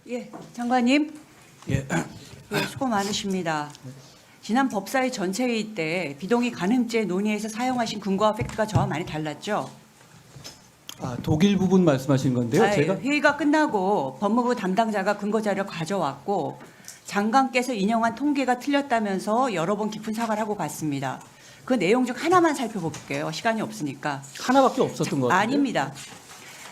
예, 장관님. 예. 예, 수고 많으십니다. 지난 법사위 전체회의 때 비동의 간음죄 논의에서 사용하신 근거와 팩트가 저와 많이 달랐죠. 독일 부분 말씀하신 건데요. 제가 회의가 끝나고 법무부 담당자가 근거 자료 가져왔고 장관께서 인용한 통계가 틀렸다면서 여러 번 깊은 사과를 하고 갔습니다. 그 내용 중 하나만 살펴볼게요. 시간이 없으니까. 하나밖에 없었던 것 같아요. 아닙니다.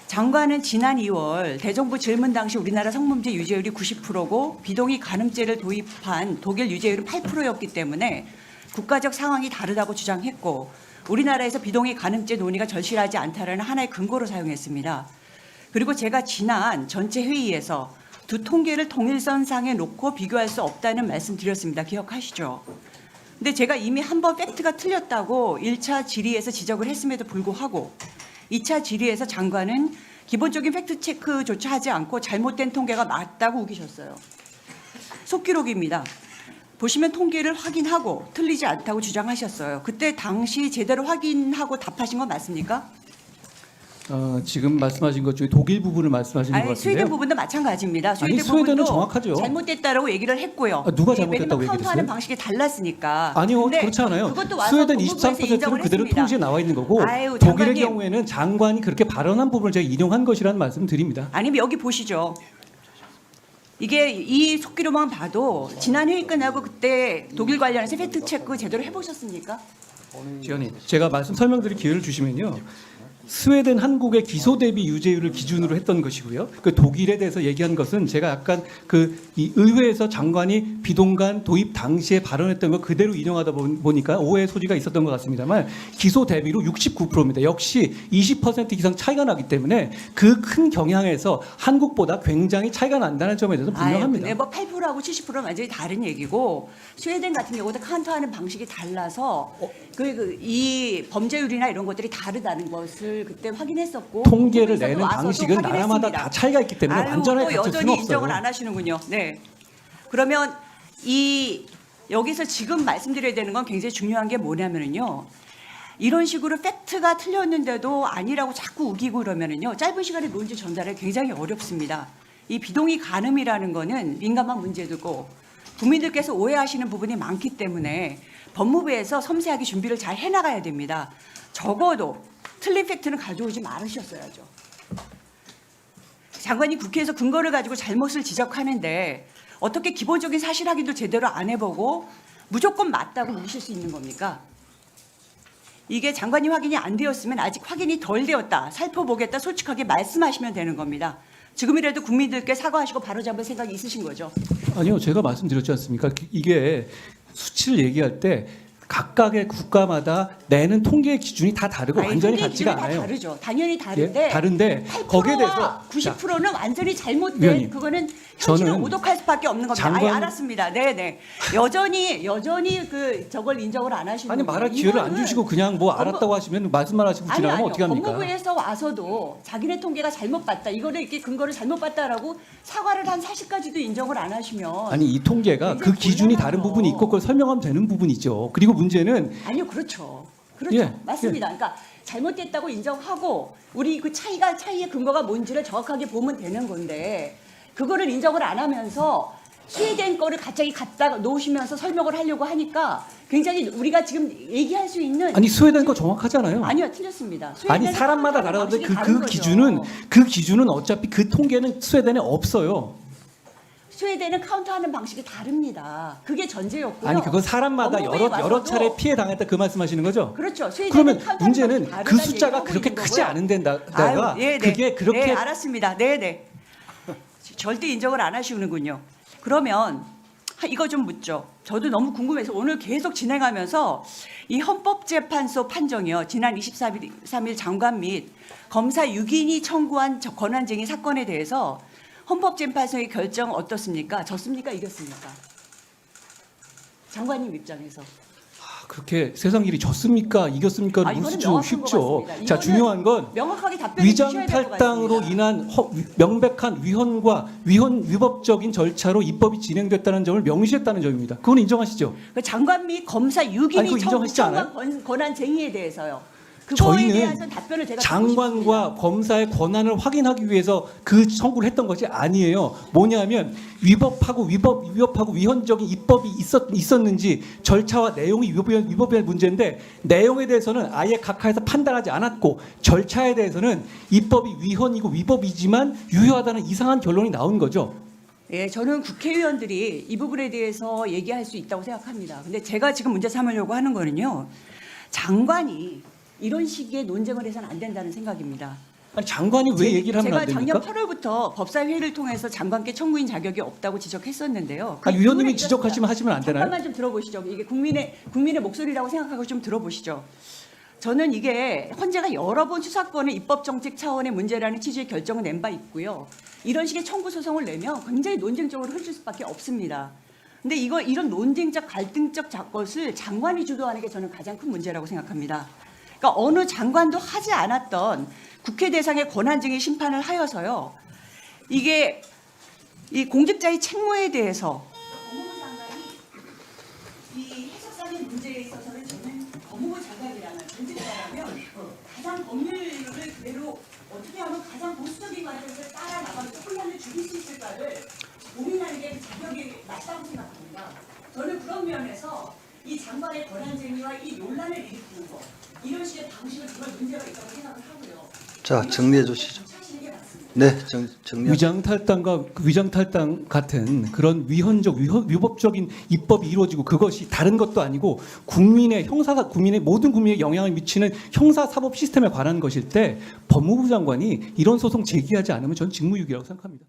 장관은 지난 2월 대정부 질문 당시 우리나라 성범죄 유죄율이 90%고 비동의 간음죄를 도입한 독일 유죄율은 8%였기 때문에 국가적 상황이 다르다고 주장했고 우리나라에서 비동의 간음죄 논의가 절실하지 않다라는 하나의 근거로 사용했습니다. 그리고 제가 지난 전체 회의에서 두 통계를 동일선상에 놓고 비교할 수 없다는 말씀 드렸습니다. 기억하시죠? 근데 제가 이미 한 번 팩트가 틀렸다고 1차 질의에서 지적을 했음에도 불구하고 2차 질의에서 장관은 기본적인 팩트체크조차 하지 않고 잘못된 통계가 맞다고 우기셨어요. 속기록입니다. 보시면 통계를 확인하고 틀리지 않다고 주장하셨어요. 그때 당시 제대로 확인하고 답하신 건 맞습니까? 지금 말씀하신 것 중에 독일 부분을 말씀하시는 것 같은데요. 스웨덴 부분도 마찬가지입니다. 스웨덴은 부분도 정확하죠. 잘못됐다고 얘기를 했고요. 누가 잘못됐다고 왜냐면 얘기를 카운트하는 했어요? 방식이 달랐으니까. 아니요, 근데 그렇지 않아요. 그것도 와서 스웨덴 법무부에서 23%는 인정을 그대로 했습니다. 통지에 나와 있는 거고 아유, 독일의 장관님. 경우에는 장관이 그렇게 발언한 부분을 제가 인용한 것이라는 말씀 드립니다. 아니면 여기 보시죠. 이게 이 속기로만 봐도 지난 회의 끝나고 그때 독일 관련해서 팩트체크 제대로 해보셨습니까? 지원님, 제가 설명드릴 기회를 주시면요. 스웨덴, 한국의 기소 대비 유죄율을 기준으로 했던 것이고요. 그 독일에 대해서 얘기한 것은 제가 약간 이 의회에서 장관이 비동간 도입 당시에 발언했던 거 그대로 인용하다 보니까 오해의 소지가 있었던 것 같습니다만 기소 대비로 69%입니다. 역시 20% 이상 차이가 나기 때문에 그 큰 경향에서 한국보다 굉장히 차이가 난다는 점에 대해서 분명합니다. 근데 뭐 8%하고 70%는 완전히 다른 얘기고 스웨덴 같은 경우도 카운트하는 방식이 달라서 이 범죄율이나 이런 것들이 다르다는 것을 그때 확인했었고 통계를 법무부에서도 내는 와서도 방식은 확인했습니다. 나라마다 다 차이가 있기 때문에 완전하게 또 같을 수는 여전히 없어요. 인정을 안 하시는군요. 네. 그러면 여기서 지금 말씀드려야 되는 건 굉장히 중요한 게 뭐냐면요. 이런 식으로 팩트가 틀렸는데도 아니라고 자꾸 우기고 그러면은요. 짧은 시간에 논지 전달이 굉장히 어렵습니다. 이 비동의 간음이라는 거는 민감한 문제고 국민들께서 오해하시는 부분이 많기 때문에 법무부에서 섬세하게 준비를 잘 해나가야 됩니다. 적어도 틀린 팩트는 가져오지 말으셨어야죠. 장관이 국회에서 근거를 가지고 잘못을 지적하는데 어떻게 기본적인 사실 확인도 제대로 안 해보고 무조건 맞다고 우실 수 있는 겁니까? 이게 장관이 확인이 안 되었으면 아직 확인이 덜 되었다, 살펴보겠다 솔직하게 말씀하시면 되는 겁니다. 지금이라도 국민들께 사과하시고 바로잡을 생각이 있으신 거죠? 아니요, 제가 말씀드렸지 않습니까? 이게 수치를 얘기할 때 각각의 국가마다 내는 통계의 기준이 다 다르고 완전히 같지가 않아요. 다르죠. 당연히 다른데. 예? 다른데 거기에 대해서 90%는 완전히 잘못된 위원님, 그거는 현실을 저는 오독할 수밖에 없는 겁니다. 알았습니다. 네네. 여전히 저걸 인정을 안 하시는 아니 말할 기회를 안 주시고 그냥 뭐 알았다고 하시면 말씀만 하시고 지나가면 어떻게 합니까? 법무부에서 와서도 자기네 통계가 잘못 봤다. 이거를 이렇게 근거를 잘못 봤다라고 사과를 한 사실까지도 인정을 안 하시면 아니 이 통계가 그 기준이 다른 부분이 있고 그걸 설명하면 되는 부분이죠. 그리고 문제는 아니요, 그렇죠. 그렇죠. 예, 맞습니다. 그러니까 잘못됐다고 인정하고 우리 그 차이의 근거가 뭔지를 정확하게 보면 되는 건데 그거를 인정을 안 하면서 스웨덴 거를 갑자기 갖다가 놓으시면서 설명을 하려고 하니까 굉장히 우리가 지금 얘기할 수 있는 아니 스웨덴 거 정확하잖아요. 아니요, 틀렸습니다. 아니 스웨덴은 사람마다 카운트하는 다르는데 방식이 다른 거죠. 그 기준은 어차피 그 통계는 스웨덴에 없어요. 스웨덴은 카운트하는 방식이 다릅니다. 그게 전제였고요. 아니 그건 사람마다 법무부에 여러 와서도- 차례 피해 당했다 그 말씀하시는 거죠? 그렇죠. 스웨덴은 그러면 카운트하는 문제는 방식이 그 다르다는 숫자가 얘기하고 그렇게 있는 크지 거고요. 않은 데다가 아유, 네, 그게 그렇게 네, 알았습니다. 네네. 절대 인정을 안 하시는군요. 그러면 이거 좀 묻죠. 저도 너무 궁금해서 오늘 계속 진행하면서 이 헌법재판소 판정이요. 지난 23일 장관 및 검사 6인이 청구한 권한쟁의 사건에 대해서 헌법재판소의 결정 어떻습니까? 졌습니까? 이겼습니까? 장관님 입장에서. 그렇게 세상 일이 졌습니까? 이겼습니까? 이거는 묻기 좀 명확한 쉽죠. 것 같습니다. 자, 이거는 중요한 건 명확하게 답변해 위장 주셔야 될 것 탈당으로 같습니다. 인한 명백한 위헌과 위법적인 절차로 입법이 진행됐다는 점을 명시했다는 점입니다. 그건 인정하시죠? 그 장관 및 검사 아니, 그거 6인이 인정하시지 않아요? 청구한 권한쟁의에 대해서요. 그거에 저희는 대해서 답변을 제가 듣고 장관과 검사의 권한을 확인하기 위해서 그 청구를 했던 것이 아니에요. 뭐냐면 위법하고 위헌적인 입법이 있었는지 절차와 내용이 위법의 문제인데 내용에 대해서는 아예 각하에서 판단하지 않았고 절차에 대해서는 입법이 위헌이고 위법이지만 유효하다는 이상한 결론이 나온 거죠. 예, 저는 국회의원들이 이 부분에 대해서 얘기할 수 있다고 생각합니다. 근데 제가 지금 문제 삼으려고 하는 거는요. 장관이 이런 식의 논쟁을 해서는 안 된다는 생각입니다. 아니 장관이 왜 얘기를 하면 안 제가 됩니까? 작년 8월부터 법사위회의를 통해서 장관께 청구인 자격이 없다고 지적했었는데요. 그 아니, 위원님이 부분에 지적하시면 하시면 안 되나요? 잠깐만 좀 들어보시죠. 이게 국민의 목소리라고 생각하고 좀 들어보시죠. 저는 이게 헌재가 여러 번 수사권의 입법 정책 차원의 문제라는 취지의 결정을 낸 바 있고요. 이런 식의 청구 소송을 내면 굉장히 논쟁적으로 흐를 수밖에 없습니다. 근데 이런 논쟁적 갈등적 것을 장관이 주도하는 게 저는 가장 큰 문제라고 생각합니다. 그러니까 어느 장관도 하지 않았던 국회 대상의 권한쟁의 심판을 하여서요. 이게 이 공직자의 책무에 대해서 법무부 장관이 이 해석상의 문제에 있어서는 저는 법무부 장관이라면 공직자라면 가장 법률을 그대로 어떻게 하면 가장 보수적인 관점에서 따라 나가면서 혼란을 줄일 수 있을까를 고민하는 게 자격이 맞다고 생각합니다. 저는 그런 면에서 이 장관의 권한쟁의와 이 논란을 일으키는 거 이런 식의 방식은 정말 문제가 있다고 생각을 하고요. 자, 정리해 주시죠. 네, 정리. 위장탈당과 위장탈당 같은 그런 위법적인 입법이 이루어지고 그것이 다른 것도 아니고 국민의 모든 국민에 영향을 미치는 형사사법 시스템에 관한 것일 때 법무부 장관이 이런 소송 제기하지 않으면 저는 직무유기라고 생각합니다.